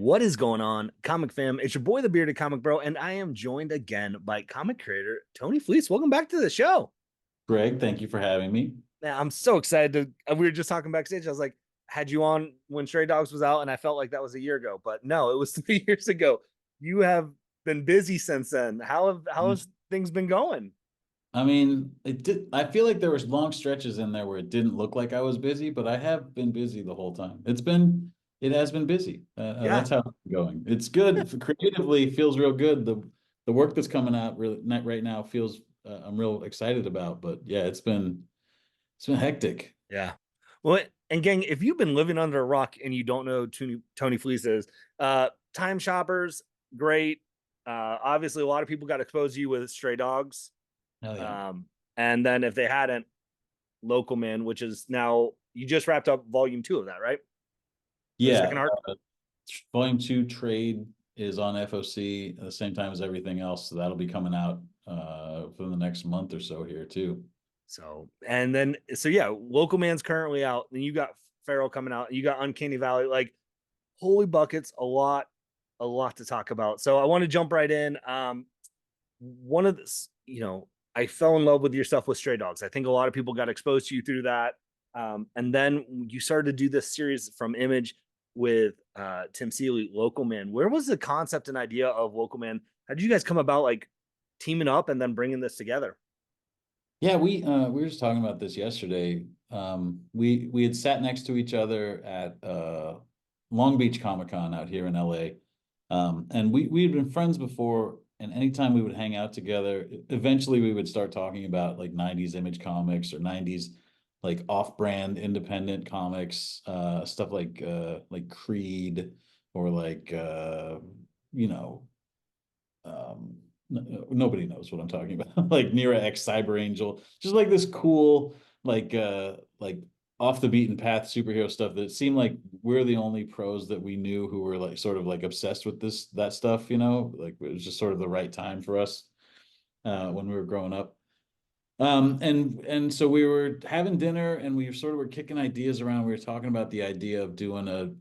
What is going on, comic fam? It's your boy, the bearded comic bro, and I am joined again by comic creator Tony Fleecs. Welcome back to the show. Greg, thank you for having me. Man, I'm so excited we were just talking backstage. I was like, had you on when Stray Dogs was out, and I felt like that was a year ago, but no, it was 3 years ago. You have been busy since then. How has things been going? I mean, it did. I feel like there was long stretches in there where it didn't look like I was busy, but I have been busy the whole time. It has been busy. Yeah, That's how it's going. It's good creatively. Feels real good. The work that's coming out really right now feels I'm real excited about. But yeah, it's been hectic. yeah. Well, and gang, if you've been living under a rock and you don't know Tony Fleece is, time shoppers, great. Obviously, a lot of people got exposed to you with Stray Dogs. Hell yeah. And then if they hadn't, Local Man, which is now you just wrapped up volume 2 of that, right? The Yeah. second arc. Volume two trade is on FOC at the same time as everything else, so that'll be coming out for the next month or so here too. So and then so yeah, Local Man's currently out. Then you got Feral coming out. You got Uncanny Valley. Like holy buckets, a lot to talk about. So I want to jump right in. One of this, I fell in love with your stuff with Stray Dogs. I think a lot of people got exposed to you through that. And then you started to do this series from Image with Tim Seeley, Local Man. Where was the concept and idea of Local Man? How did you guys come about like teaming up and then bringing this together? Yeah, we were just talking about this yesterday. We had sat next to each other at Long Beach Comic Con out here in LA. And we had been friends before, and anytime we would hang out together, eventually we would start talking about like 90s Image Comics or 90s like off-brand independent comics, stuff like Creed or like you know nobody knows what I'm talking about. Like Nira X Cyber Angel, just like this cool, like off the beaten path superhero stuff that seemed like we're the only pros that we knew who were like sort of like obsessed with that stuff, like it was just sort of the right time for us when we were growing up. And so we were having dinner and we sort of were kicking ideas around. We were talking about the idea of doing a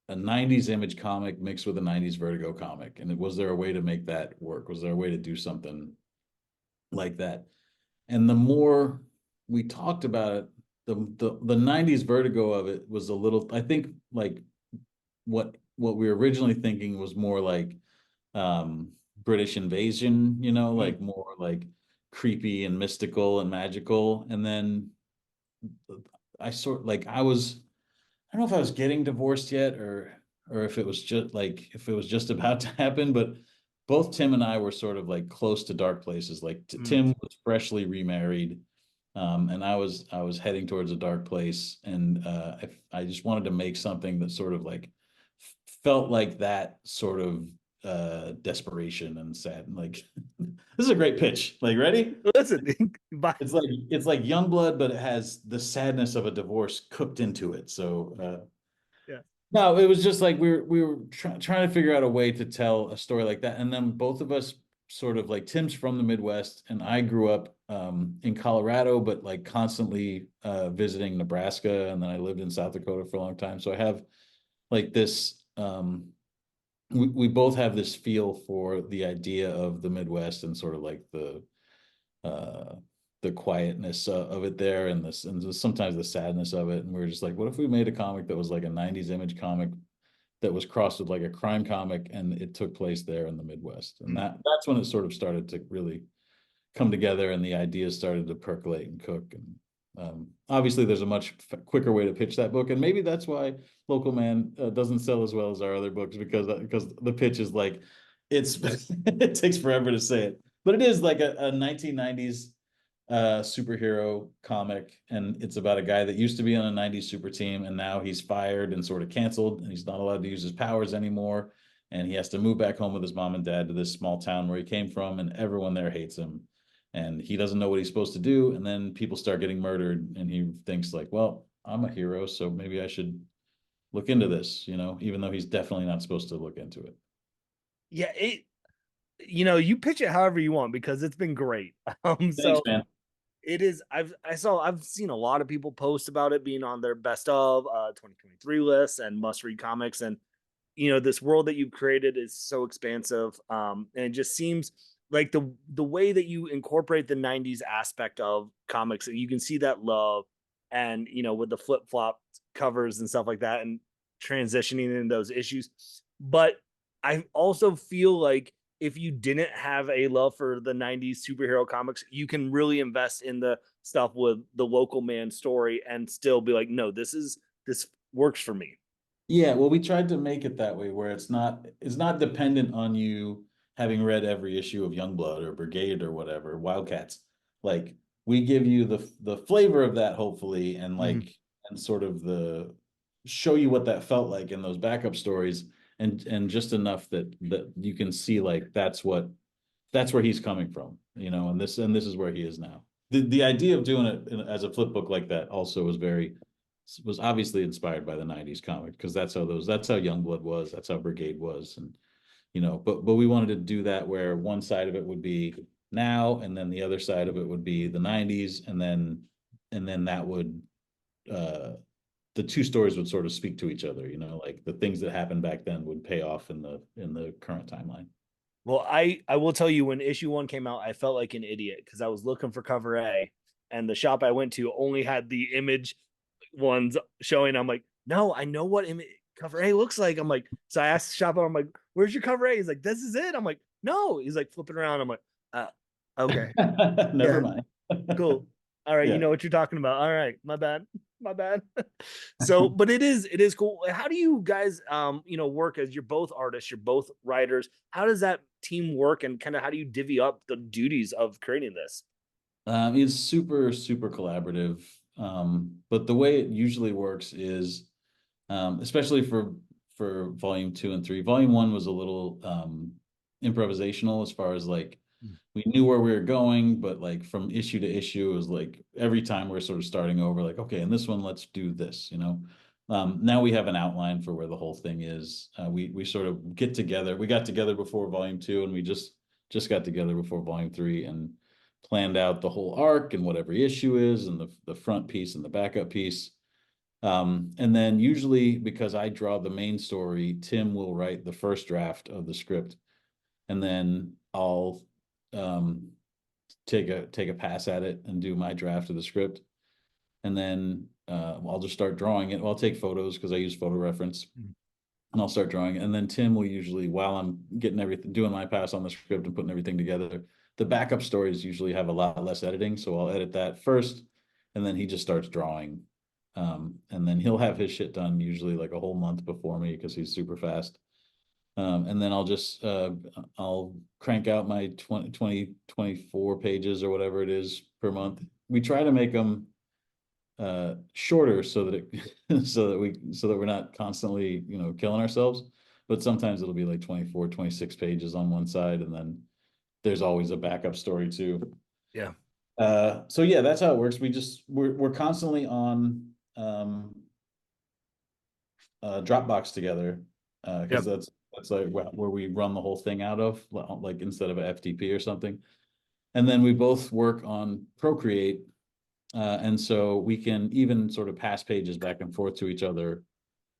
90s Image comic mixed with a 90s Vertigo comic. And was there a way to make that work? Was there a way to do something like that? And the more we talked about it, the 90s Vertigo of it was a little, I think like what we were originally thinking was more like British invasion, Mm. like more like creepy and mystical and magical. And then I don't know if I was getting divorced yet or if it was just about to happen, but both Tim and I were sort of like close to dark places. Like Mm. Tim was freshly remarried, and I was heading towards a dark place, and I just wanted to make something that sort of like felt like that sort of desperation and sad. Like this is a great pitch. Like ready? Listen, bye. It's like Youngblood, but it has the sadness of a divorce cooked into it. So Yeah. no, it was just like we were trying to figure out a way to tell a story like that, and then both of us sort of like Tim's from the Midwest, and I grew up in Colorado, but like constantly visiting Nebraska, and then I lived in South Dakota for a long time. So I have like this. We both have this feel for the idea of the Midwest and sort of like uh the quietness of it there and this and sometimes the sadness of it. And we were just like, what if we made a comic that was like a 90s Image comic that was crossed with like a crime comic and it took place there in the Midwest? And Mm. that's when it sort of started to really come together and the ideas started to percolate and cook. And obviously there's a much quicker way to pitch that book, and maybe that's why Local Man doesn't sell as well as our other books, because the pitch is like it's it takes forever to say it, but it is like a 1990s superhero comic, and it's about a guy that used to be on a 90s super team and now he's fired and sort of canceled and he's not allowed to use his powers anymore, and he has to move back home with his mom and dad to this small town where he came from, and everyone there hates him and he doesn't know what he's supposed to do. And then people start getting murdered and he thinks like, well, I'm a hero, so maybe I should look into this, even though he's definitely not supposed to look into it. Yeah, you pitch it however you want because it's been great. Thanks, So man. it is. I've seen a lot of people post about it being on their best of 2023 lists and must read comics, and this world that you've created is so expansive, and it just seems like the way that you incorporate the 90s aspect of comics, you can see that love, and with the flip-flop covers and stuff like that, and transitioning in those issues. But I also feel like if you didn't have a love for the 90s superhero comics, you can really invest in the stuff with the local man story and still be like, no, this works for me. Yeah, well, we tried to make it that way where it's not dependent on you having read every issue of Youngblood or Brigade or whatever, Wildcats. Like we give you the flavor of that hopefully and Mhm. like and sort of the show you what that felt like in those backup stories and just enough that you can see like that's where he's coming from, and this is where he is now. The idea of doing it as a flip book like that also was obviously inspired by the 90s comic because that's how Youngblood was, that's how Brigade was. And but we wanted to do that where one side of it would be now and then the other side of it would be the 90s and then that would uh the two stories would sort of speak to each other, like the things that happened back then would pay off in the current timeline. Well, I will tell you, when issue one came out, I felt like an idiot because I was looking for cover A, and the shop I went to only had the image ones showing. I'm like, no, I know what cover A looks like. I'm like, so I asked the shop, I'm like, where's your cover A? He's like, this is it. I'm like, no. He's like flipping around. I'm like, uh, okay, Never yeah, mind. cool. All right, you Yeah. know what you're talking about. All right, my bad, my bad. So, but it is cool. How do you guys work, as you're both artists, you're both writers? How does that team work, and kind of how do you divvy up the duties of creating this? It's super, super collaborative. But the way it usually works is, especially for volume two and three, volume one was a little improvisational as far as like we knew where we were going, but like from issue to issue, it was like every time we're sort of starting over, like, okay, in this one, let's do this. Now we have an outline for where the whole thing is. We sort of get together. We got together before volume two, and we just got together before volume three and planned out the whole arc and what every issue is and the front piece and the backup piece. And then usually because I draw the main story, Tim will write the first draft of the script, and then I'll um, take a pass at it and do my draft of the script, and then I'll just start drawing it. Well, I'll take photos because I use photo reference, Mhm. and I'll start drawing it. And then Tim will usually, while I'm getting everything, doing my pass on the script and putting everything together, the backup stories usually have a lot less editing, so I'll edit that first, and then he just starts drawing. And then he'll have his shit done usually like a whole month before me because he's super fast. And then I'll crank out my 24 pages or whatever it is per month. We try to make them shorter so that it so that we're not constantly, killing ourselves. But sometimes it'll be like 24, 26 pages on one side, and then there's always a backup story too. Yeah. So yeah, that's how it works. We're constantly on Dropbox together, because Yep. that's like where we run the whole thing out of, like instead of a FTP or something. And then we both work on Procreate, and so we can even sort of pass pages back and forth to each other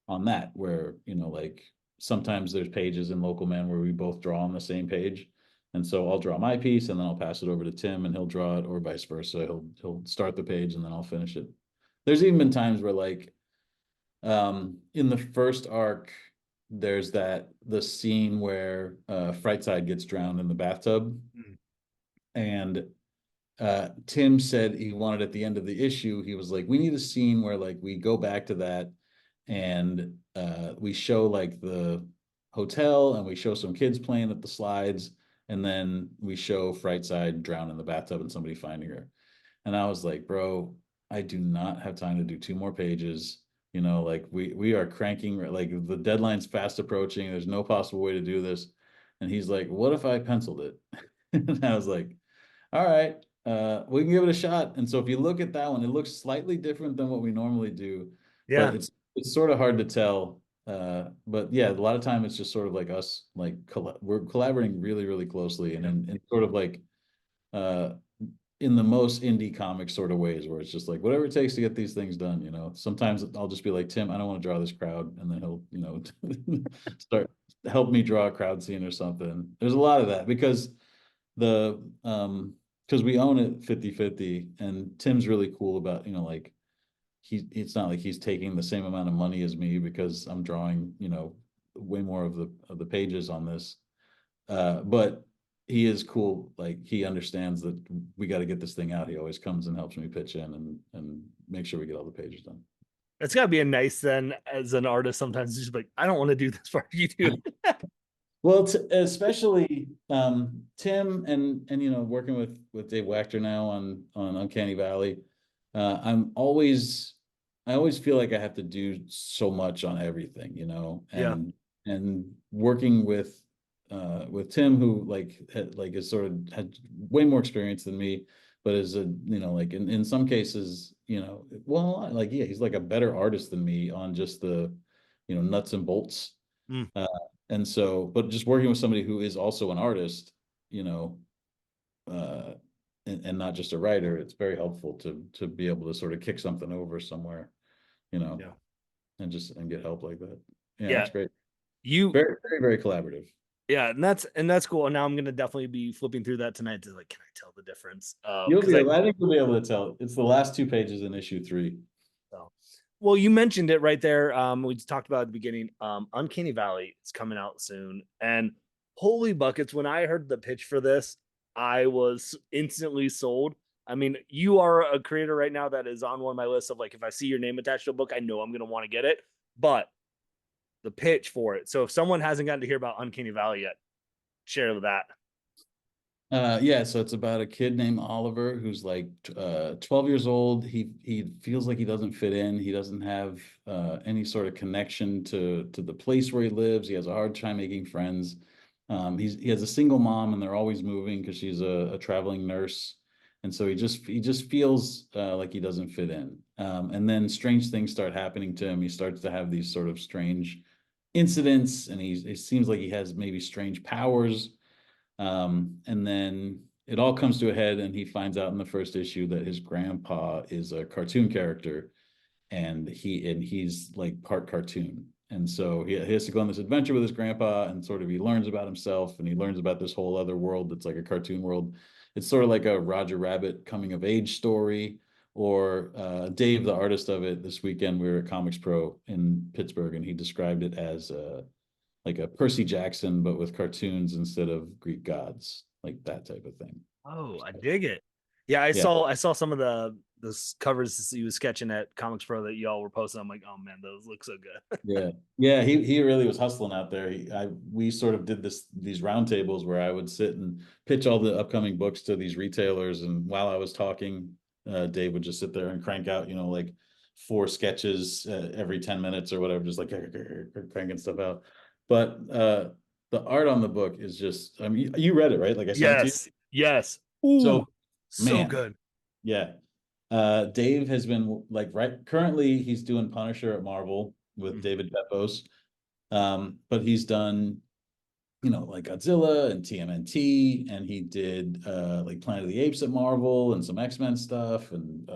on that, where like sometimes there's pages in Local Man where we both draw on the same page. And so I'll draw my piece and then I'll pass it over to Tim and he'll draw it, or vice versa. He'll start the page and then I'll finish it. There's even been times where like in the first arc, there's the scene where Frightside gets drowned in the bathtub, Mhm. and Tim said he wanted at the end of the issue, he was like, we need a scene where like we go back to that and we show like the hotel and we show some kids playing at the slides, and then we show Frightside drown in the bathtub and somebody finding her. And I was like, bro, I do not have time to do two more pages. Like we are cranking, like the deadline's fast approaching. There's no possible way to do this. And he's like, what if I penciled it? And I was like, all right, we can give it a shot. And so if you look at that one, it looks slightly different than what we normally do, but Yeah. it's sort of hard to tell. But yeah, a lot of time it's just sort of like us, like we're collaborating really, really closely, and sort of like uh in the most indie comic sort of ways where it's just like whatever it takes to get these things done, you know. Sometimes I'll just be like, Tim, I don't want to draw this crowd, and then he'll, you know, start help me draw a crowd scene or something. There's a lot of that because the because we own it 50/50, and Tim's really cool about, you know, like it's not like he's taking the same amount of money as me because I'm drawing, you know, way more of the pages on this. But he is cool. Like he understands that we got to get this thing out. He always comes and helps me pitch in and make sure we get all the pages done. It's gotta be a nice then as an artist sometimes just like, I don't want to do this part. You do. Well, especially Tim and you know working with Dave Wachter now on Uncanny Valley, I always feel like I have to do so much on everything, you know, Yeah. and working with Tim who like is sort of had way more experience than me, but is a you know like in some cases you know well like yeah he's like a better artist than me on just the you know nuts and bolts. Mm, Uh, and so, but just working with somebody who is also an artist, you know, uh, and not just a writer, it's very helpful to be able to sort of kick something over somewhere, you know, yeah. and get help like that. Yeah, Yeah. it's great. You Very, very, very collaborative. Yeah, and that's cool. And now I'm gonna definitely be flipping through that tonight to like, can I tell the difference? You'll Because be I able, I think you'll be able to tell. It's the last two pages in issue 3. so well, you mentioned it right there. We just talked about at the beginning. Uncanny Valley is coming out soon, and holy buckets! When I heard the pitch for this, I was instantly sold. I mean, you are a creator right now that is on one of my lists of like, if I see your name attached to a book, I know I'm gonna want to get it. But the pitch for it. So if someone hasn't gotten to hear about Uncanny Valley yet, share that. Yeah, so it's about a kid named Oliver who's like 12 years old. He feels like he doesn't fit in. He doesn't have any sort of connection to the place where he lives. He has a hard time making friends. He has a single mom, and they're always moving because she's a traveling nurse, and so he just feels like he doesn't fit in. And then strange things start happening to him. He starts to have these sort of strange incidents, and it seems like he has maybe strange powers. And then it all comes to a head, and he finds out in the first issue that his grandpa is a cartoon character, and he's like part cartoon. And so he has to go on this adventure with his grandpa, and sort of he learns about himself, and he learns about this whole other world that's like a cartoon world. It's sort of like a Roger Rabbit coming of age story. Or Dave, the artist of it, this weekend we were at Comics Pro in Pittsburgh, and he described it as like a Percy Jackson, but with cartoons instead of Greek gods, like that type of thing. Oh, I dig it. Yeah, Yeah, I saw some of the covers he was sketching at Comics Pro that y'all were posting. I'm like, oh man, those look so good. yeah, yeah. He really was hustling out there. We sort of did these roundtables where I would sit and pitch all the upcoming books to these retailers, and while I was talking, Dave would just sit there and crank out, you know, like 4 sketches every 10 minutes or whatever, just like cranking stuff out. But the art on the book is just, I mean, you read it, right? Like I sent it to you. Yes, yes. Ooh, So, so man, good. yeah. Dave has been like right currently he's doing Punisher at Marvel with Mhm. David Pepos. But he's done, you know, like Godzilla and TMNT, and he did like Planet of the Apes at Marvel and some X-Men stuff and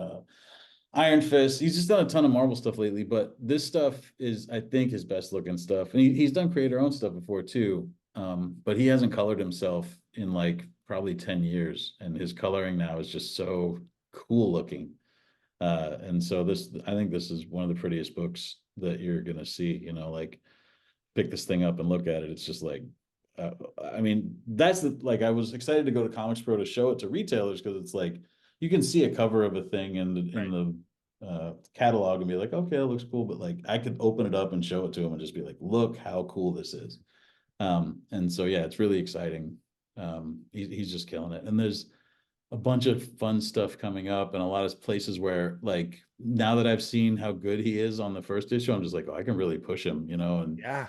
Iron Fist. He's just done a ton of Marvel stuff lately, but this stuff is, I think, his best looking stuff. And he's done creator owned stuff before too. But he hasn't colored himself in like probably 10 years. And his coloring now is just so cool looking. And so I think this is one of the prettiest books that you're gonna see, you know, like pick this thing up and look at it. It's just like, uh, I mean, like, I was excited to go to Comics Pro to show it to retailers because it's like, you can see a cover of a thing in Right. the catalog and be like, okay, it looks cool. But like, I could open it up and show it to them and just be like, look how cool this is. And so, yeah, it's really exciting. He's just killing it. And there's a bunch of fun stuff coming up and a lot of places where like now that I've seen how good he is on the first issue, I'm just like, oh, I can really push him, you know, Yeah.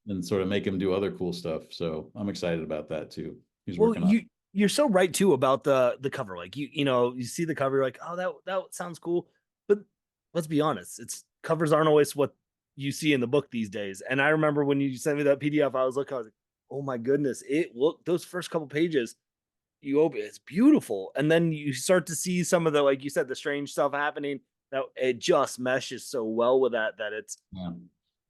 and sort of make him do other cool stuff. So I'm excited about that too. He's Well, working on. you're so right too about the cover. Like you know, you see the cover, you're like, oh, that sounds cool. But let's be honest, it's covers aren't always what you see in the book these days. And I remember when you sent me that PDF, I was like, oh my goodness, it looked those first couple pages. you open it's beautiful, and then you start to see some of the, like you said, the strange stuff happening, that it just meshes so well with that, that it's Yeah.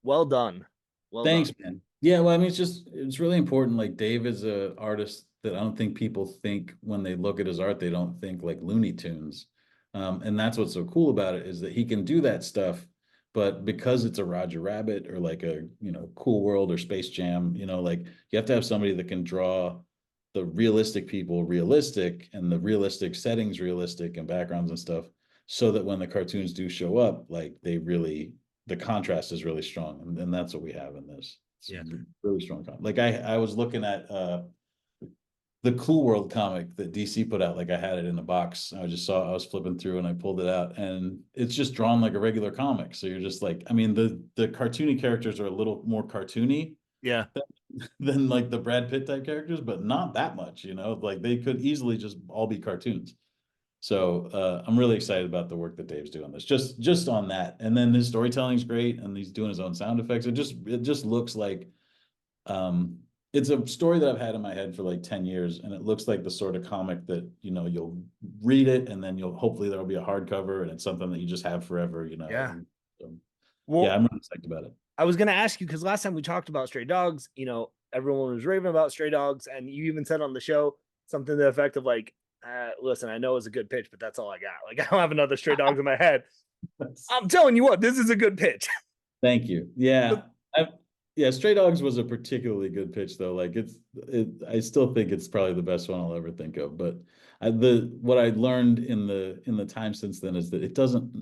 well done. Well Thanks, done. man. Yeah, well, I mean, it's really important. Like Dave is a artist that I don't think people think when they look at his art, they don't think like Looney Tunes. And that's what's so cool about it is that he can do that stuff, but because it's a Roger Rabbit or like a, Cool World or Space Jam, like you have to have somebody that can draw the realistic people realistic and the realistic settings realistic and backgrounds and stuff, so that when the cartoons do show up, like the contrast is really strong, and that's what we have in this. It's Yeah. really strong. Like I was looking at the Cool World comic that DC put out. Like I had it in a box. I was flipping through and I pulled it out, and it's just drawn like a regular comic. So you're just like, I mean, the cartoony characters are a little more cartoony Yeah. than like the Brad Pitt type characters, but not that much. Like they could easily just all be cartoons. So I'm really excited about the work that Dave's doing this. Just on that, and then his storytelling is great, and he's doing his own sound effects. It just looks like um, it's a story that I've had in my head for like 10 years, and it looks like the sort of comic that you'll read it, and then you'll hopefully there'll be a hardcover, and it's something that you just have forever. Yeah. So, yeah, Well, I'm really psyched about it. I was gonna ask you because last time we talked about stray dogs, everyone was raving about stray dogs, and you even said on the show something to the effect of like, "Listen, I know it's a good pitch, but that's all I got. Like, I don't have another stray dogs in my head. I'm telling you what, this is a good pitch." Thank you. Yeah. Yeah, Stray Dogs was a particularly good pitch though. Like I still think it's probably the best one I'll ever think of. But what I learned in the time since then is that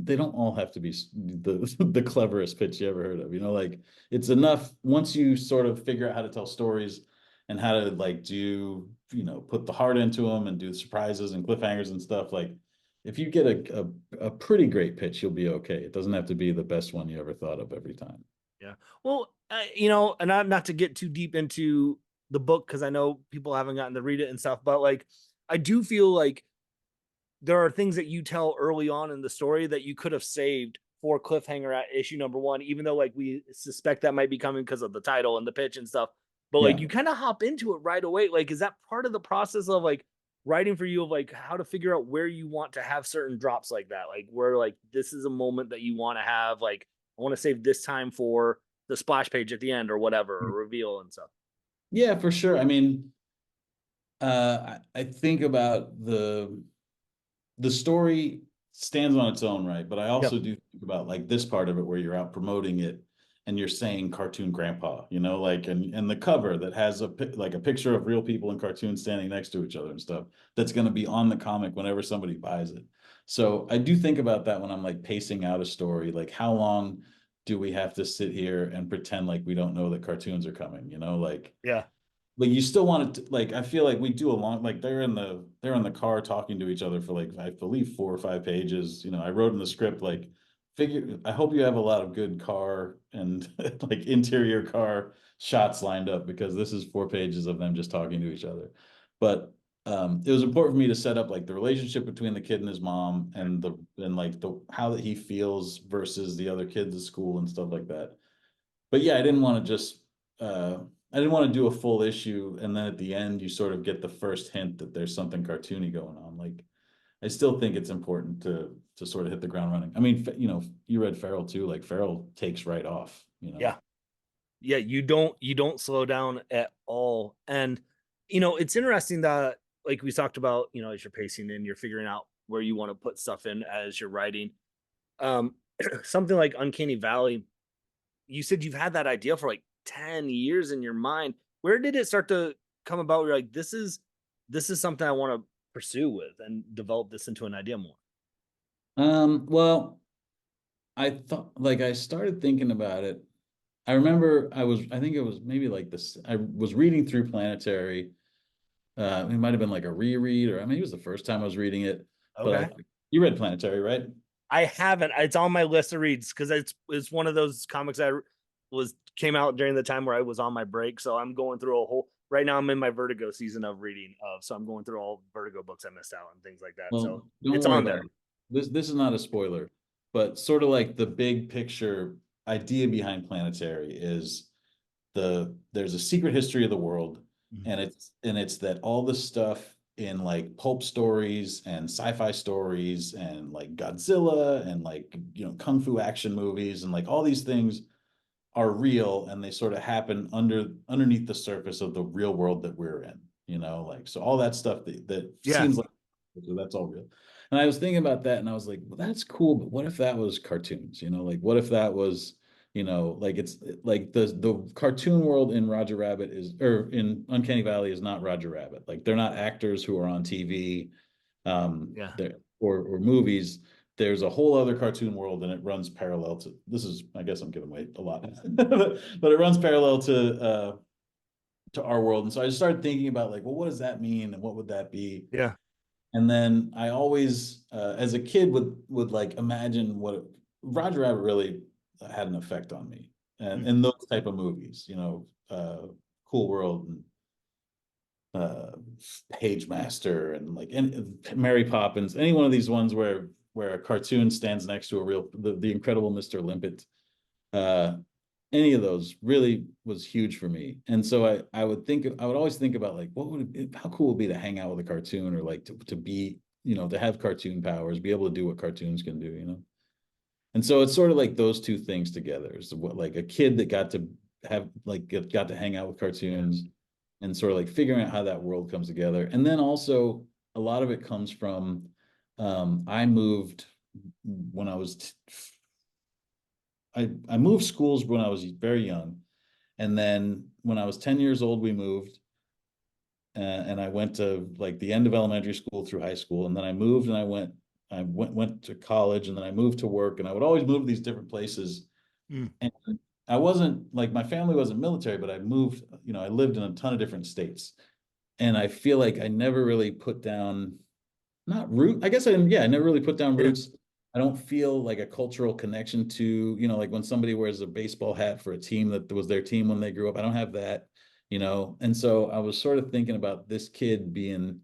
they don't all have to be the the cleverest pitch you ever heard of. Like it's enough once you sort of figure out how to tell stories and how to like do, put the heart into them and do surprises and cliffhangers and stuff. Like if you get a pretty great pitch, you'll be okay. It doesn't have to be the best one you ever thought of every time. Yeah. Well, and not to get too deep into the book because I know people haven't gotten to read it and stuff, but like, I do feel like there are things that you tell early on in the story that you could have saved for cliffhanger at issue number one, even though like we suspect that might be coming because of the title and the pitch and stuff. But like Yeah. you kind of hop into it right away. Like, is that part of the process of like writing for you of like how to figure out where you want to have certain drops like that? Like where like this is a moment that you want to have, like, I want to save this time for the splash page at the end or whatever, or reveal and stuff. Yeah, for sure. I mean, I think about the story stands on its own, right? But I Yep. also do think about like this part of it where you're out promoting it and you're saying cartoon grandpa, like and the cover that has like a picture of real people and cartoons standing next to each other and stuff that's going to be on the comic whenever somebody buys it. So I do think about that when I'm like pacing out a story, like how long do we have to sit here and pretend like we don't know that cartoons are coming, Yeah. like you still want to like I feel like we do a long like they're in the car talking to each other for like I believe 4 or 5 pages. I wrote in the script like figure I hope you have a lot of good car and like interior car shots lined up because this is 4 pages of them just talking to each other. But it was important for me to set up like the relationship between the kid and his mom and like the how that he feels versus the other kids at school and stuff like that. But yeah, I didn't want to do a full issue and then at the end you sort of get the first hint that there's something cartoony going on. Like I still think it's important to sort of hit the ground running. I mean, you read Feral too. Like Feral takes right off. Yeah. Yeah, you don't slow down at all. And it's interesting that like we talked about, as you're pacing and you're figuring out where you want to put stuff in as you're writing. Um something like Uncanny Valley, you said you've had that idea for like 10 years in your mind. Where did it start to come about? You're like, this is something I want to pursue with and develop this into an idea more. Well, I thought like I started thinking about it. I remember I think it was maybe like this. I was reading through Planetary. It might have been like a reread, or I mean, it was the first time I was reading it. But Okay. you read Planetary, right? I haven't. It's on my list of reads because it's one of those comics that was came out during the time where I was on my break. So I'm going through a whole right now. I'm in my Vertigo season of reading of, so I'm going through all Vertigo books I missed out and things like that. So Well, don't it's worry on about there. it. This is not a spoiler, but sort of like the big picture idea behind Planetary is there's a secret history of the world, Mhm. and it's that all the stuff in like pulp stories and sci-fi stories and like Godzilla and like, kung fu action movies and like all these things are real and they sort of happen underneath the surface of the real world that we're in, like so all that stuff that Yeah. seems like so that's all real. And I was thinking about that and I was like, well, that's cool, but what if that was cartoons? Like what if that was, like it's like the cartoon world in Roger Rabbit is or in Uncanny Valley is not Roger Rabbit. Like they're not actors who are on TV Yeah. there or movies. There's a whole other cartoon world and it runs parallel to this is I guess I'm giving away a lot but it runs parallel to our world. And so I just started thinking about like, well, what does that mean and what would that be? Yeah. And then I always as a kid would like imagine Roger Rabbit really had an effect on me and those type of movies, Cool World and uh Page Master and like and Mary Poppins, any one of these ones where a cartoon stands next to a real the Incredible Mr. Limpet, uh any of those really was huge for me. And so I would always think about like how cool would it be to hang out with a cartoon or like to be, to have cartoon powers, be able to do what cartoons can do. And so it's sort of like those two things together is what like a kid that got to have like got to hang out with Yeah. cartoons and sort of like figuring out how that world comes together. And then also a lot of it comes from I moved when I was I moved schools when I was very young. And then when I was 10 years old, we moved. And I went to like the end of elementary school through high school. And then I moved and I went to college and then I moved to work. And I would always move to these different places. Mm. And I wasn't like my family wasn't military, but I moved, I lived in a ton of different states. And I feel like I never really put down not root. I guess I never really put down Yeah. roots. I don't feel like a cultural connection to, like when somebody wears a baseball hat for a team that was their team when they grew up. I don't have that. And so I was sort of thinking about this kid being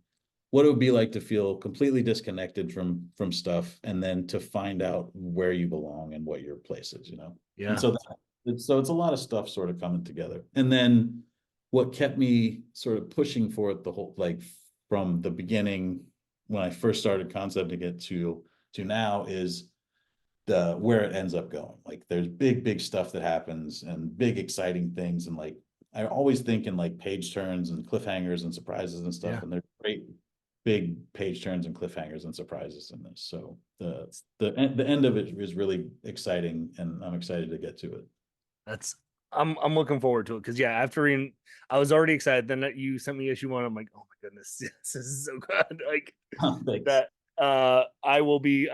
what it would be like to feel completely disconnected from stuff and then to find out where you belong and what your place is. And Yeah. so it's a lot of stuff sort of coming together. And then what kept me sort of pushing for it the whole like from the beginning when I first started concepting it to now is the where it ends up going. Like there's big stuff that happens and big exciting things. And like I always think in like page turns and cliffhangers and surprises and stuff. Yeah. And there's great big page turns and cliffhangers and surprises in this. So the end of it is really exciting and I'm excited to get to it. That's I'm looking forward to it because yeah, after reading, I was already excited. Then you sent me issue one. I'm like, oh my goodness, this is so good. Like Thanks. that. I will be.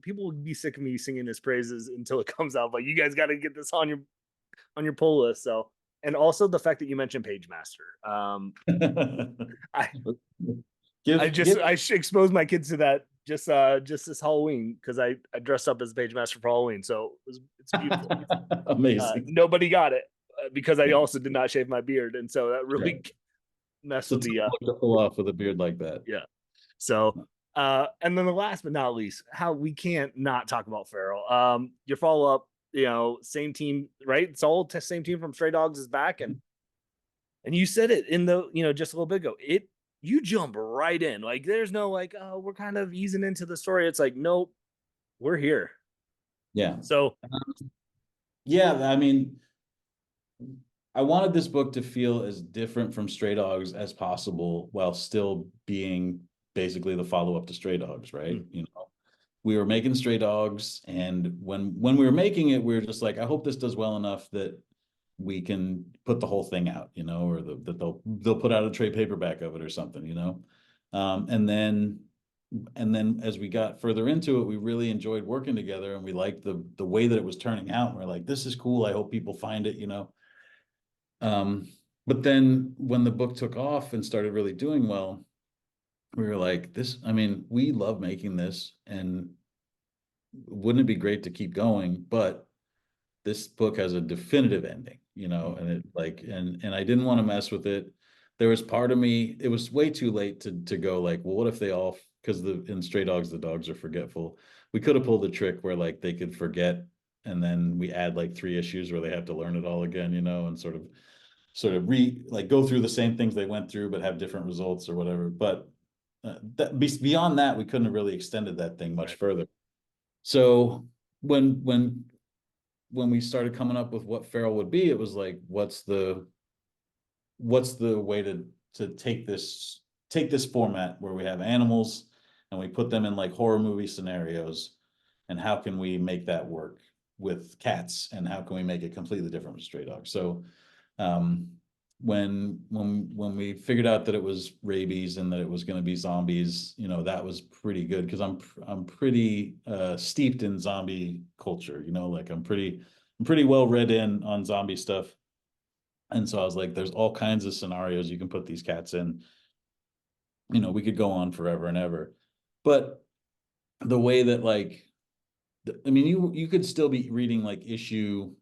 People will be sick of me singing his praises until it comes out. But you guys got to get this on your pull list. So, and also the fact that you mentioned Page Master. I I Give just give I exposed my kids to that just this Halloween because I dressed up as Page Master for Halloween. So it's beautiful. amazing. Nobody got it because I also did not shave my beard, and so that Yeah. really messed It's a with tough the look to pull off with a beard like that. yeah. So and then the last but not least, how we can't not talk about Farrell. Your follow up, same team, right? It's all same team from Stray Dogs is back, and you said it in the just a little bit ago. You jump right in, like there's no like oh we're kind of easing into the story. It's like nope, we're here. Yeah. So Yeah, I mean, I wanted this book to feel as different from Stray Dogs as possible while still being basically the follow-up to Stray Dogs, right? mm, We were making Stray Dogs, and when we were making it, we were just like, I hope this does well enough that we can put the whole thing out, or that they'll put out a trade paperback of it or something. And then as we got further into it, we really enjoyed working together and we liked the way that it was turning out. And we're like, this is cool. I hope people find it. Um, but then when the book took off and started really doing well, we were like, I mean, we love making this and wouldn't it be great to keep going? But this book has a definitive ending, mm, and it like, and I didn't want to mess with it. There was part of me, it was way too late to go like, well, what if they all, because in Stray Dogs, the dogs are forgetful. We could have pulled the trick where like they could forget and then we add like 3 issues where they have to learn it all again, and sort of go through the same things they went through, but have different results or whatever. But beyond that, we couldn't have really extended that thing much Right. further. So when when when we started coming up with what feral would be, it was like, what's the way to take this format where we have animals and we put them in like horror movie scenarios, and how can we make that work with cats, and how can we make it completely different with stray dogs? So um, when we figured out that it was rabies and that it was going to be zombies, that was pretty good because I'm pretty steeped in zombie culture. Like I'm pretty well read in on zombie stuff. And so I was like, there's all kinds of scenarios you can put these cats in. We could go on forever and ever. But the way that like, I mean, you could still be reading like issue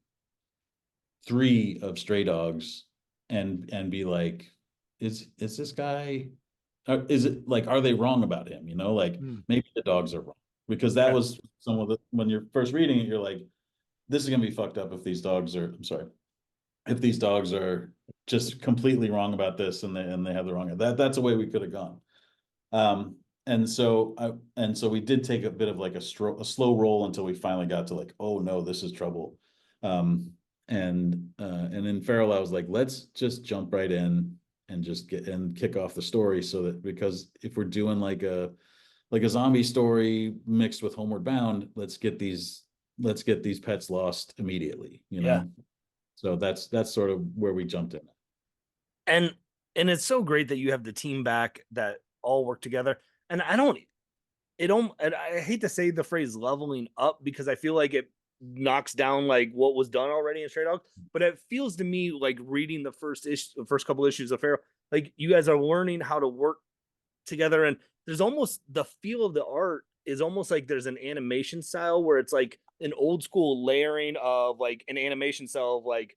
3 of Stray Dogs and be like, is this guy, is it like, are they wrong about him? Like Mm. maybe the dogs are wrong, because that Yeah. was some of the, when you're first reading it, you're like, this is gonna be fucked up if these dogs are, I'm sorry, if these dogs are just completely wrong about this, and they have the wrong, that's a way we could have gone. And so we did take a bit of like a slow roll until we finally got to like, oh no, this is trouble. And in Feral, I was like, let's just jump right in and just get and kick off the story, so that, because if we're doing like a zombie story mixed with Homeward Bound, let's get these pets lost immediately, Yeah. so that's sort of where we jumped in. And and it's so great that you have the team back that all work together. And I don't it don't and I hate to say the phrase leveling up because I feel like it knocks down like what was done already in Stray Dogs, but it feels to me like reading the first couple issues of Pharaoh, like you guys are learning how to work together, and there's almost the feel of the art is almost like there's an animation style where it's like an old school layering of like an animation style of like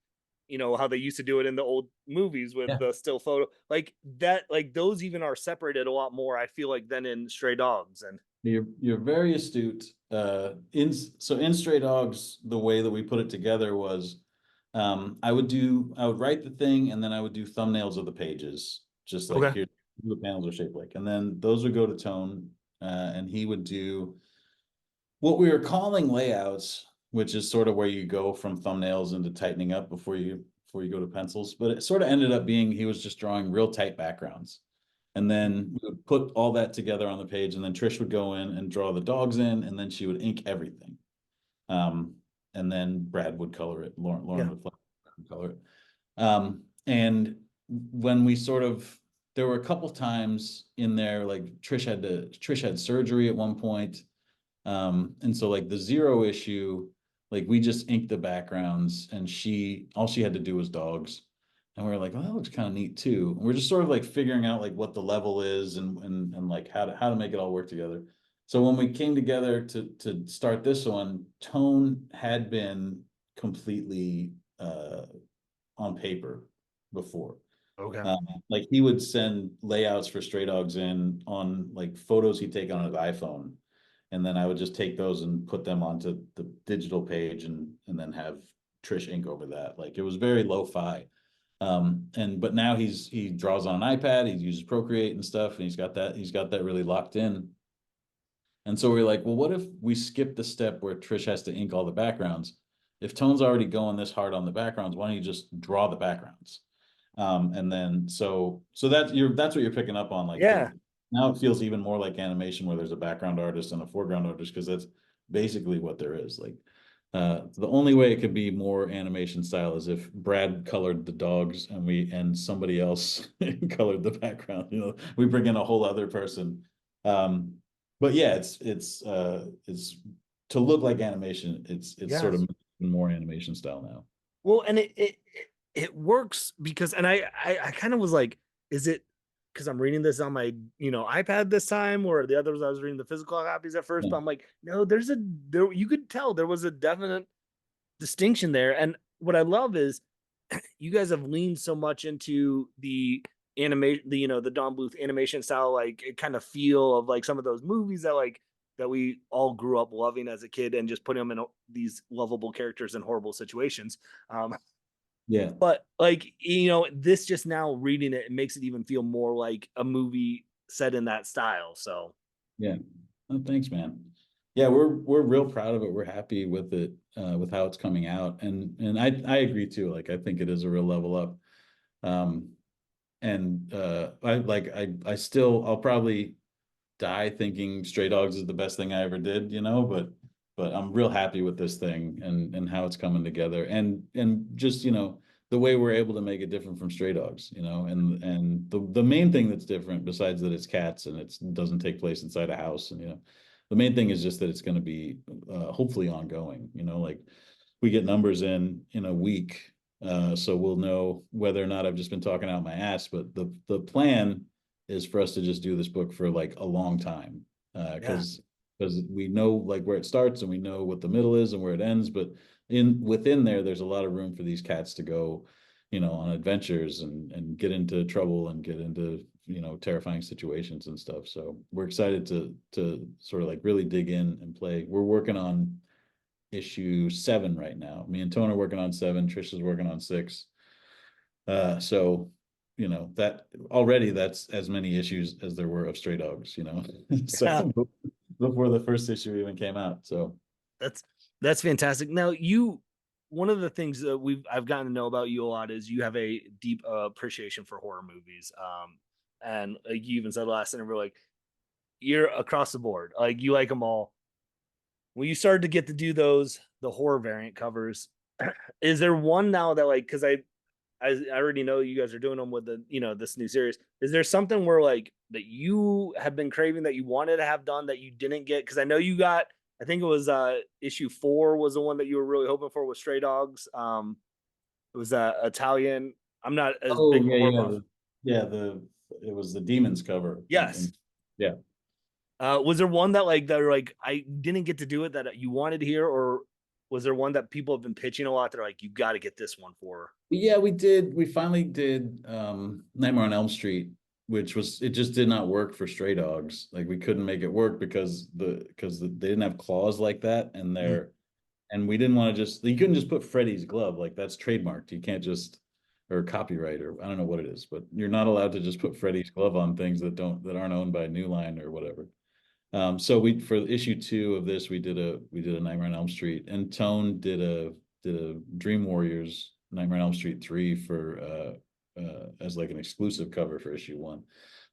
how they used to do it in the old movies with Yeah. the still photo like that, like those even are separated a lot more I feel like than in Stray Dogs. And You're very astute. In Stray Dogs, the way that we put it together was, I would write the thing, and then I would do thumbnails of the pages, just like okay. here the panels are shaped like, and then those would go to Tone, and he would do what we were calling layouts, which is sort of where you go from thumbnails into tightening up before you go to pencils. But it sort of ended up being he was just drawing real tight backgrounds. And then we would put all that together on the page, and then Trish would go in and draw the dogs in, and then she would ink everything. Um, and then Brad would color it. Lauren Yeah. would color it. And when we sort of, there were a couple times in there, like Trish had surgery at one point. And so like the Zero issue, like we just inked the backgrounds, and all she had to do was dogs. And we were like, well, that looks kind of neat too. And we're just sort of like figuring out like what the level is, and like how to make it all work together. So when we came together to start this one, Tone had been completely on paper before. Okay. Like he would send layouts for Stray Dogs in on like photos he'd take on his iPhone, and then I would just take those and put them onto the digital page, and then have Trish ink over that. Like it was very lo-fi. But now he draws on an iPad, he uses Procreate and stuff, and he's got that really locked in. And so we're like, well, what if we skip the step where Trish has to ink all the backgrounds? If Tone's already going this hard on the backgrounds, why don't you just draw the backgrounds? And then so that's what you're picking up on. Like Yeah. now it feels even more like animation, where there's a background artist and a foreground artist, because that's basically what there is. Like the only way it could be more animation style is if Brad colored the dogs, and somebody else colored the background. We bring in a whole other person. But yeah, it's to look like animation. It's sort Yes. of more animation style now. Well, and it works because, and I kind of was like, is it because I'm reading this on my iPad this time, or the others I was reading the physical copies at first? Yeah. But I'm like, no, there you could tell there was a definite distinction there. And what I love is you guys have leaned so much into the animation, the Don Bluth animation style, like it kind of feel of like some of those movies that we all grew up loving as a kid, and just putting them in these lovable characters in horrible situations. Yeah. But like this just now reading it, it makes it even feel more like a movie set in that style. So Yeah. Oh, thanks, man. Yeah, we're real proud of it. We're happy with it, with how it's coming out. And I agree too. Like I think it is a real level up. Um, and I still I'll probably die thinking Stray Dogs is the best thing I ever did, but I'm real happy with this thing and how it's coming together and just, the way we're able to make it different from Stray Dogs, and the main thing that's different besides that it's cats and it doesn't take place inside a house and the main thing is just that it's going to be hopefully ongoing, like we get numbers in a week, so we'll know whether or not I've just been talking out my ass. But the plan is for us to just do this book for like a long time, yeah, because we know like where it starts and we know what the middle is and where it ends. But within there, there's a lot of room for these cats to go, on adventures and get into trouble and get into terrifying situations and stuff. So we're excited to sort of like really dig in and play. We're working on issue 7 right now. Me and Tone are working on 7. Trish is working on 6. So that already that's as many issues as there were of Stray Dogs. yeah, So before the first issue even came out. So that's that's fantastic. Now one of the things that I've gotten to know about you a lot is you have a deep appreciation for horror movies. And like you even said last interview, like you're across the board, like you like them all. When you started to get to do the horror variant covers, is there one now that like because I already know you guys are doing them with the this new series. Is there something where like that you have been craving that you wanted to have done that you didn't get? Because I know you got. I think it was issue 4 was the one that you were really hoping for with Stray Dogs. It was Italian. I'm not as oh big of a yeah, horror yeah, buff. it was the Demons cover Yes. yeah. Was there one that like I didn't get to do it that you wanted to hear, or was there one that people have been pitching a lot? They're like, you got to get this one for. Yeah, we did. We finally did Nightmare on Elm Street, which was it just did not work for Stray Dogs. Like we couldn't make it work because they didn't have claws like that, Mhm. and we didn't want to just you couldn't just put Freddy's glove like that's trademarked. You can't just or copyright or I don't know what it is, but you're not allowed to just put Freddy's glove on things that aren't owned by New Line or whatever. So we for issue 2 of this we did a Nightmare on Elm Street, and Tone did a Dream Warriors Nightmare on Elm Street 3 for as like an exclusive cover for issue 1.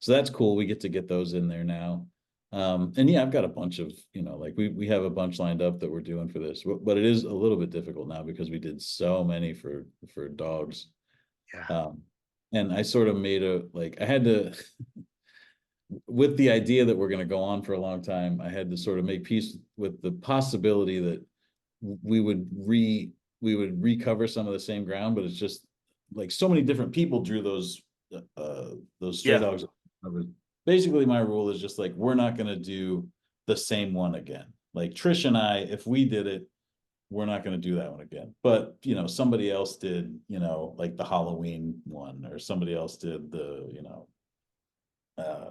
So that's cool. We get those in there now. And yeah, I've got a bunch of, like we have a bunch lined up that we're doing for this, but it is a little bit difficult now because we did so many for dogs. Yeah. Um, and I sort of made I had to with the idea that we're going to go on for a long time, I had to sort of make peace with the possibility that we would recover some of the same ground, but it's just like so many different people drew those Stray Yeah. Dogs covers. Basically, my rule is just like we're not going to do the same one again. Like Trish and I, if we did it, we're not going to do that one again. But somebody else did, like the Halloween one, or somebody else did the, uh,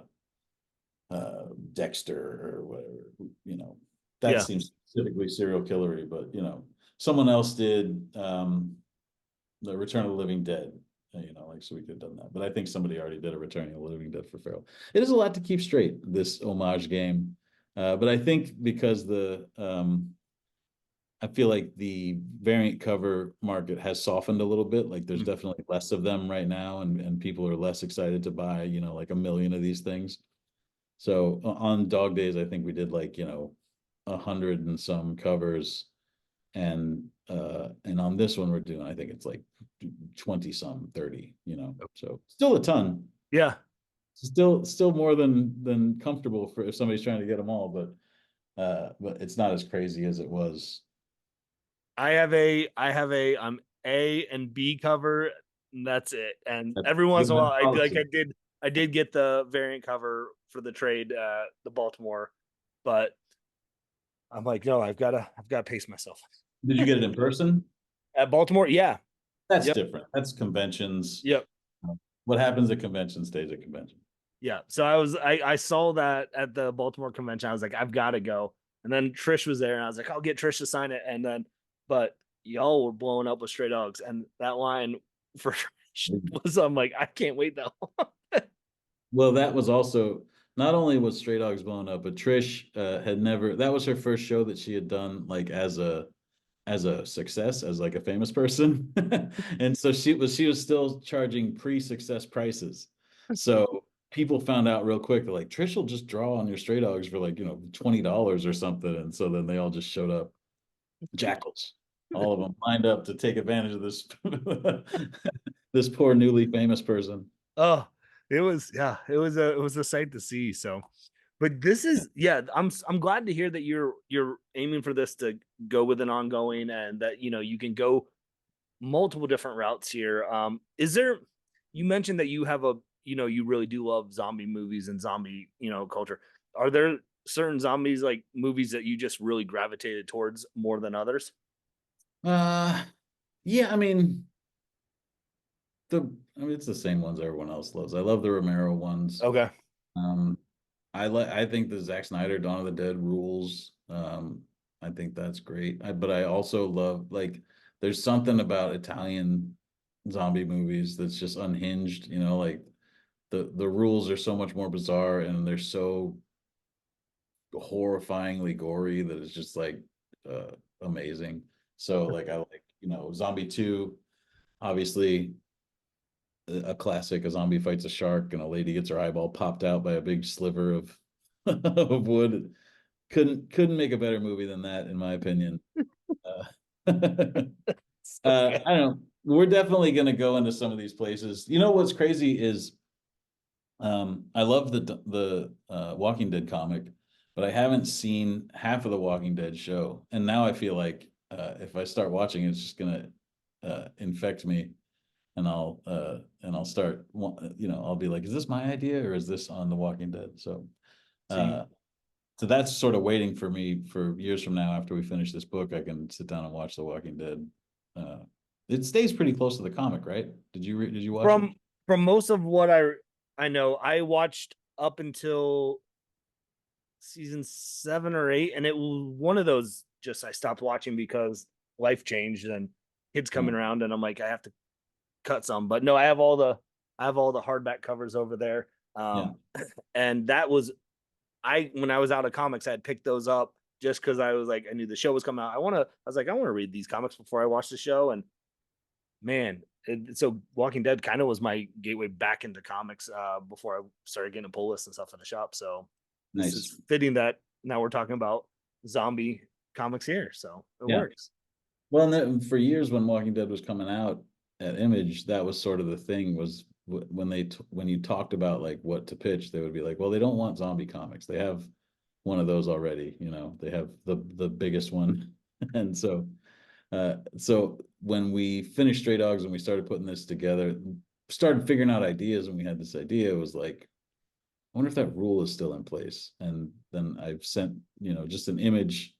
Dexter or whatever, that Yeah. seems specifically serial killery, but someone else did the Return of the Living Dead, like so we could have done that. But I think somebody already did a Return of the Living Dead for Feral. It is a lot to keep straight, this homage game. But I think because I feel like the variant cover market has softened a little bit. Like there's Mm. definitely less of them right now, and people are less excited to buy, like a million of these things. So on dog days, I think we did like, 100 and some covers. And on this one we're doing, I think it's like 20 some 30, so still a ton. Yeah. Still more than comfortable for if somebody's trying to get them all, but it's not as crazy as it was. I have a A and B cover, and that's it. And every once in a while, That's awesome. I did get the variant cover for the trade, the Baltimore, but I'm like, no, I've got to pace myself. Did you get it in person? At Baltimore, yeah, That's yep, different. That's conventions. yep, What happens at convention stays at convention. yeah. So I saw that at the Baltimore convention. I was like, I've got to go. And then Trish was there, and I was like, I'll get Trish to sign it. And then, but y'all were blowing up with Stray Dogs, and that line for Trish was, I'm like, I can't wait that long. Well, that was also not only was Stray Dogs blown up, but Trish had never, that was her first show that she had done like as a success, as like a famous person. And so she was still charging pre-success prices. So people found out real quick, they're like, Trish will just draw on your Stray Dogs for like, $20 or something. And so then they all just showed up. Jackals, all of them lined up to take advantage of this this poor newly famous person. Oh, it was, yeah, it was a sight to see. So, but this Yeah. is, yeah, I'm glad to hear that you're aiming for this to go with an ongoing, and that you can go multiple different routes here. Is there, you mentioned that you have a, you really do love zombie movies and zombie, culture. Are there certain zombies like movies that you just really gravitated towards more than others? Uh yeah, I mean it's the same ones everyone else loves. I love the Romero ones. Okay. Um I think the Zack Snyder Dawn of the Dead rules. I think that's great. But I also love like there's something about Italian zombie movies that's just unhinged, like the rules are so much more bizarre and they're so horrifyingly gory that it's just like amazing. So like I like, Zombie 2, obviously a classic, a zombie fights a shark and a lady gets her eyeball popped out by a big sliver of of wood. Couldn't make a better movie than that, in my opinion. Uh, So good. I don't know. We're definitely going to go into some of these places. You know what's crazy is I love the Walking Dead comic, but I haven't seen half of the Walking Dead show, and now I feel like if I start watching, it's just gonna infect me, and I'll start, I'll be like, is this my idea or is this on The Walking Dead? See, Uh, so that's sort of waiting for me for years from now. After we finish this book, I can sit down and watch The Walking Dead. Uh, it stays pretty close to the comic, right? Did you watch it? from from most of what I know, I watched up until season 7 or 8, and it was one of those, just I stopped watching because life changed and kids Yeah, coming around, and I'm like, I have to cut some. But no, I have all the hardback covers over there. yeah, And that was, when I was out of comics, I had picked those up just because I was like, I knew the show was coming out. I was like, I want to read these comics before I watch the show. And man, so Walking Dead kind of was my gateway back into comics before I started getting a pull list and stuff in the shop. So this nice. is fitting that now we're talking about zombie comics here. So it Yeah. works. Well, and then for years when Walking Dead was coming out at Image, that was sort of the thing was when when you talked about like what to pitch, they would be like, well, they don't want zombie comics. They have one of those already, they have the biggest one. And so when we finished Stray Dogs and we started putting this together, started figuring out ideas, and we had this idea, it was like, I wonder if that rule is still in place. And then I've sent, just an image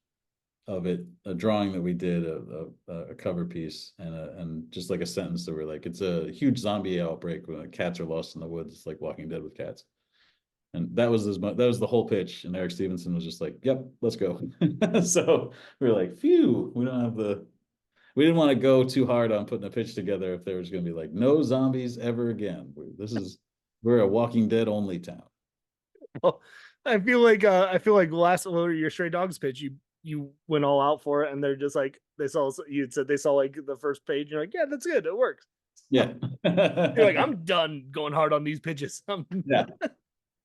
of it, a drawing that we did, a cover piece, and just like a sentence that we're like, it's a huge zombie outbreak when cats are lost in the woods. It's like Walking Dead with cats. And that was the whole pitch. And Eric Stevenson was just like, "Yep, let's go." So we were like, "Phew, we didn't want to go too hard on putting a pitch together if there was going to be like no zombies ever again. We're a Walking Dead only town." Well, I feel like last, well, your Stray Dogs pitch, you went all out for it, and they're just like, they saw, you said they saw like the first page, and you're like, yeah, that's good, it works. Yeah. You're like, I'm done going hard on these pitches. Yeah.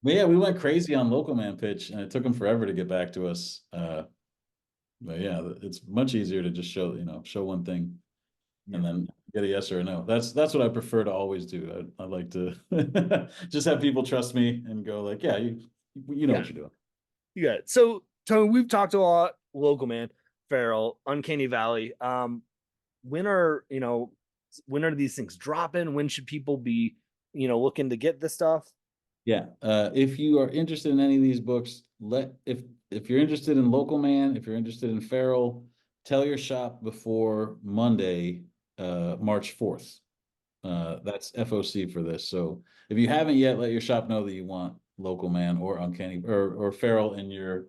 But yeah, we went crazy on Local Man pitch, and it took them forever to get back to us. But yeah, it's much easier to just show one thing Yeah. and then get a yes or a no. That's what I prefer to always do. I like to just have people trust me and go like, yeah, you know Yeah, what you're doing. you got it. So Tony, we've talked a lot. Local Man, Feral, Uncanny Valley. When are when are these things dropping? When should people be looking to get this stuff? Yeah. If you are interested in any of these books, if you're interested in Local Man, if you're interested in Feral, tell your shop before Monday, March 4th. That's FOC for this. So if you haven't yet, let your shop know that you want Local Man or Uncanny or Feral in your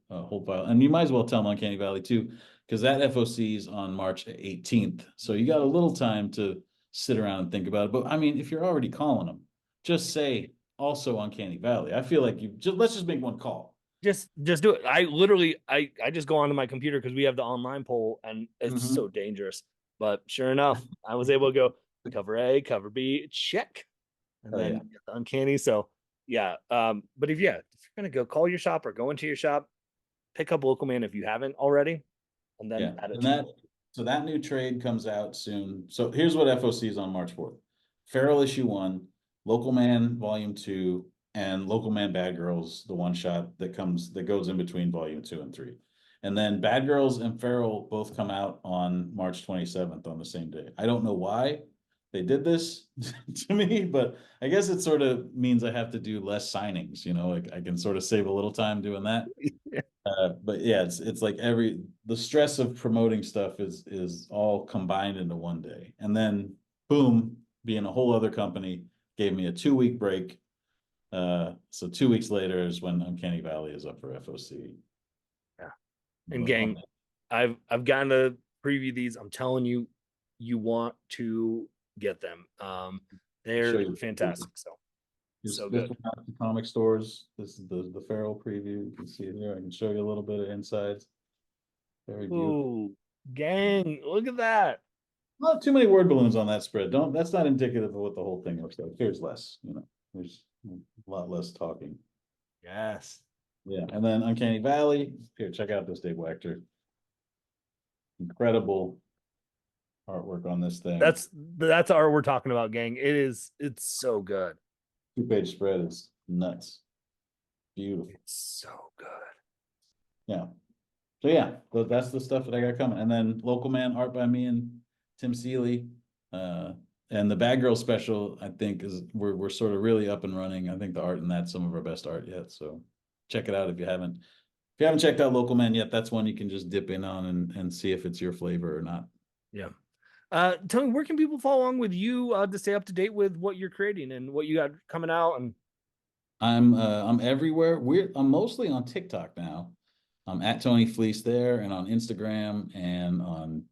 whole file, and you might as well tell them Uncanny Valley too, because that FOC is on March 18th. So you got a little time to sit around and think about it. But I mean, if you're already calling them, just say also Uncanny Valley. I feel like you just let's just make one call. Just do it. I literally I just go onto my computer because we have the online poll and it's so Mhm. dangerous. But sure enough, I was able to go cover A, cover B, check, and Oh then yeah, get the uncanny. So yeah. But if you're gonna go call your shop or go into your shop, pick up Local Man if you haven't already, and then yeah. add it And to your that so that new trade comes out soon. So here's what FOC is on March 4th. Feral issue 1, Local Man volume 2, and Local Man Bad Girls, the one shot that goes in between volume 2 and 3. And then Bad Girls and Feral both come out on March 27th on the same day. I don't know why they did this to me, but I guess it sort of means I have to do less signings, like I can sort of save a little time doing that. But yeah, it's like the stress of promoting stuff is all combined into one day. And then boom, being a whole other company gave me a 2 week break. So 2 weeks later is when Uncanny Valley is up for FOC. yeah. And But gang, I've gotten to preview these. I'm telling you, you want to get them. show They're you fantastic. So so this good. one out to comic stores. This is the Feral preview. You can see it here. I can show you a little bit of insides. Very beautiful. Ooh, gang, look at that. Not too many word balloons on that spread. Don't That's not indicative of what the whole thing looks like. Here's less, there's a lot less talking. Yes. Yeah, and then Uncanny Valley. Here, check out this Dave Wachter. Incredible artwork on this thing. That's our we're talking about, gang. It's so good. 2 page spread is nuts. Beautiful. It's so good. Yeah. So yeah, that's the stuff that I got coming. And then Local Man art by me and Tim Seeley. Uh, and the Bad Girl special, I think, is we're sort of really up and running. I think the art in that's some of our best art yet. So check it out if you haven't. If you haven't checked out Local Man yet, that's one you can just dip in on and see if it's your flavor or not. Yeah. Tell me, where can people follow along with you to stay up to date with what you're creating and what you got coming out? And I'm everywhere. I'm mostly on TikTok now. I'm at Tony Fleece there, and on Instagram and on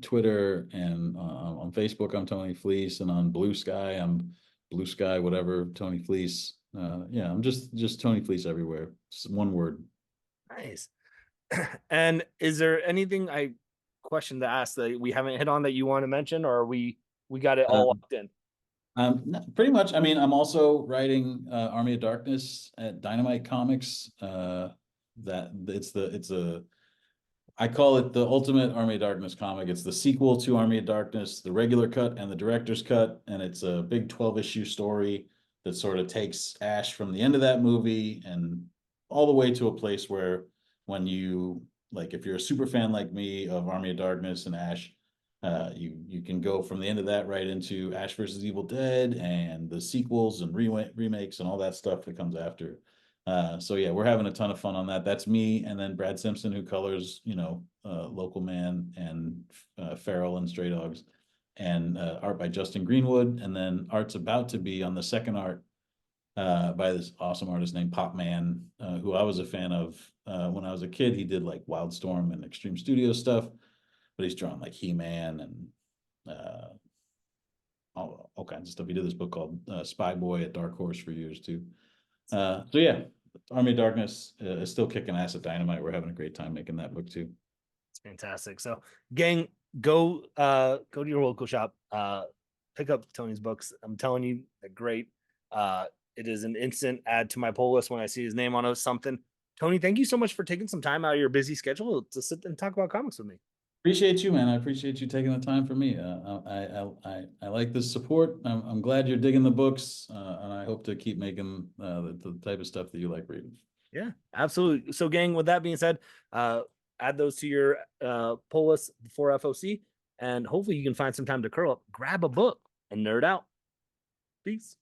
Twitter and on Facebook I'm Tony Fleece, and on Blue Sky I'm Blue Sky whatever Tony Fleece. Yeah, I'm just Tony Fleece everywhere. It's one word. nice. And is there anything I question to ask that we haven't hit on that you want to mention, or we got it all Um, locked in? Pretty much. I mean, I'm also writing Army of Darkness at Dynamite Comics. That it's a I call it the Ultimate Army of Darkness comic. It's the sequel to Army of Darkness, the regular cut and the director's cut, and it's a big 12 issue story that sort of takes Ash from the end of that movie and all the way to a place where when you like if you're a super fan like me of Army of Darkness and Ash, you can go from the end of that right into Ash versus Evil Dead and the sequels and remakes and all that stuff that comes after. So yeah, we're having a ton of fun on that. That's me, and then Brad Simpson, who colors, Local Man and Feral and Stray Dogs, and art by Justin Greenwood, and then art's about to be on the second art by this awesome artist named Pop Man, who I was a fan of when I was a kid. He did like Wildstorm and Extreme Studio stuff, but he's drawn like He-Man and all kinds of stuff. He did this book called Spy Boy at Dark Horse for years too. So yeah, Army of Darkness is still kicking ass at Dynamite. We're having a great time making that book too. It's fantastic. So, gang, go to your local shop, pick up Tony's books. I'm telling you, they're great. It is an instant add to my pull list when I see his name on something. Tony, thank you so much for taking some time out of your busy schedule to sit and talk about comics with me. Appreciate you, man. I appreciate you taking the time for me. I like this support. I'm glad you're digging the books, and I hope to keep making the type of stuff that you like reading. Yeah, absolutely. So, gang, with that being said, add those to your pull list for FOC, and hopefully you can find some time to curl up, grab a book, and nerd out. Peace.